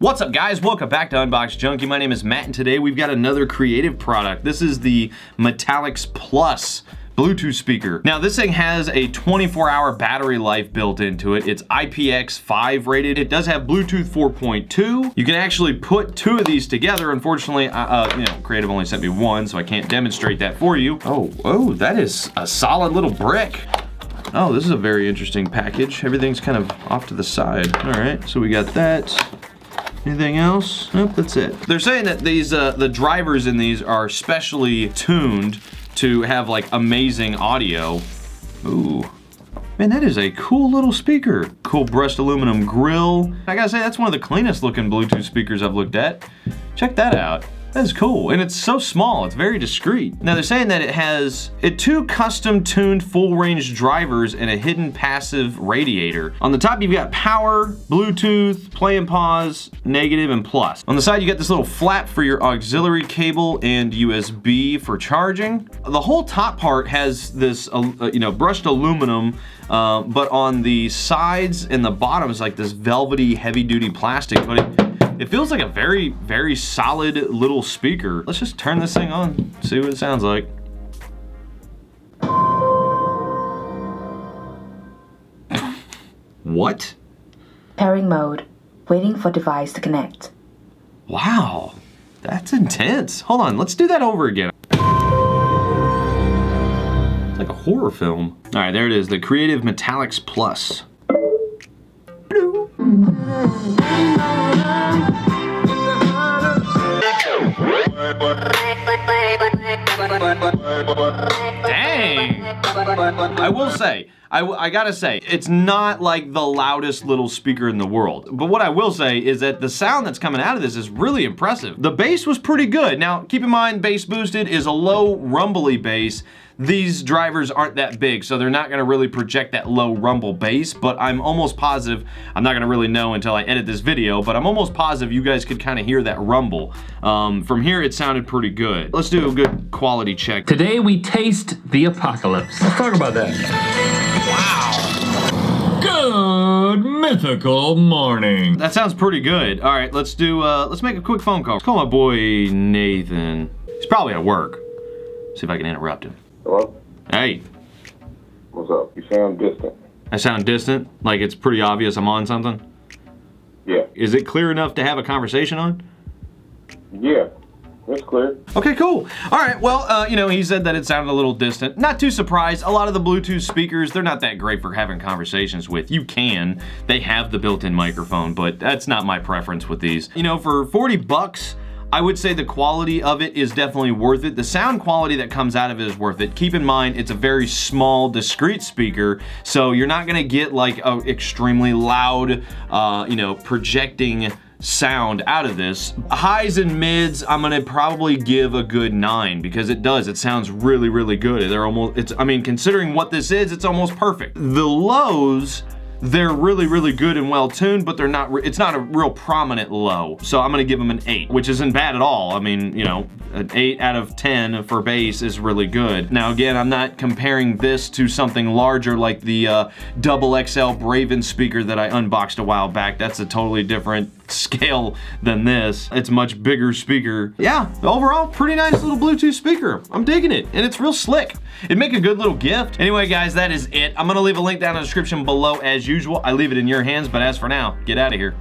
What's up guys, welcome back to Unbox Junkie. My name is Matt and today we've got another creative product. This is the Metallix Plus Bluetooth speaker. Now this thing has a 24-hour battery life built into it. It's IPX5 rated. It does have Bluetooth 4.2. You can actually put two of these together. Unfortunately, Creative only sent me one, so I can't demonstrate that for you. Oh, that is a solid little brick. Oh, this is a very interesting package. Everything's kind of off to the side. All right, so we got that. Anything else? Nope, that's it. They're saying that these, the drivers in these are specially tuned to have like amazing audio. Ooh, man, that is a cool little speaker. Cool brushed aluminum grill. I gotta say, that's one of the cleanest looking Bluetooth speakers I've looked at. Check that out. That is cool, and it's so small, it's very discreet. Now they're saying that it has two custom tuned full range drivers and a hidden passive radiator. On the top you've got power, Bluetooth, play and pause, negative, and plus. On the side you got this little flap for your auxiliary cable and USB for charging. The whole top part has this brushed aluminum, but on the sides and the bottom is like this velvety heavy duty plastic, but it feels like a very, very solid little speaker. Let's just turn this thing on, see what it sounds like. What? Pairing mode. Waiting for device to connect. Wow, that's intense. Hold on, let's do that over again. It's like a horror film. All right, there it is, the Creative Metallix Plus. Dang! I will say, I gotta say, it's not like the loudest little speaker in the world. But what I will say is that the sound that's coming out of this is really impressive. The bass was pretty good. Now, keep in mind, bass boosted is a low rumbly bass. These drivers aren't that big, so they're not gonna really project that low rumble bass, but I'm almost positive, I'm not gonna really know until I edit this video, but I'm almost positive you guys could kind of hear that rumble. From here, it sounded pretty good. Let's do a good quality check. Today we taste the apocalypse. Let's talk about that. Wow. Good mythical morning. That sounds pretty good. All right, let's make a quick phone call. Let's call my boy Nathan. He's probably at work. See if I can interrupt him. Hello? Hey. What's up? You sound distant. I sound distant? Like it's pretty obvious I'm on something? Yeah. Is it clear enough to have a conversation on? Yeah, it's clear. Okay, cool. All right, well, he said that it sounded a little distant. Not too surprised. A lot of the Bluetooth speakers, they're not that great for having conversations with. You can. They have the built-in microphone, but that's not my preference with these. You know, for 40 bucks, I would say the quality of it is definitely worth it. The sound quality that comes out of it is worth it. Keep in mind, it's a very small, discrete speaker, so you're not gonna get like an extremely loud, projecting sound out of this. Highs and mids, I'm gonna probably give a good 9 because it sounds really, really good. Considering what this is, it's almost perfect. The lows, they're really, really good and well tuned, but it's not a real prominent low. So I'm gonna give them an 8, which isn't bad at all. I mean, an 8 out of 10 for bass is really good. Now again, I'm not comparing this to something larger like the XXL Braven speaker that I unboxed a while back. That's a totally different scale than this. It's a much bigger speaker. Yeah, overall, pretty nice little Bluetooth speaker. I'm digging it, and it's real slick. It'd make a good little gift. Anyway, guys, that is it. I'm gonna leave a link down in the description below as usual. I leave it in your hands, but as for now, get out of here.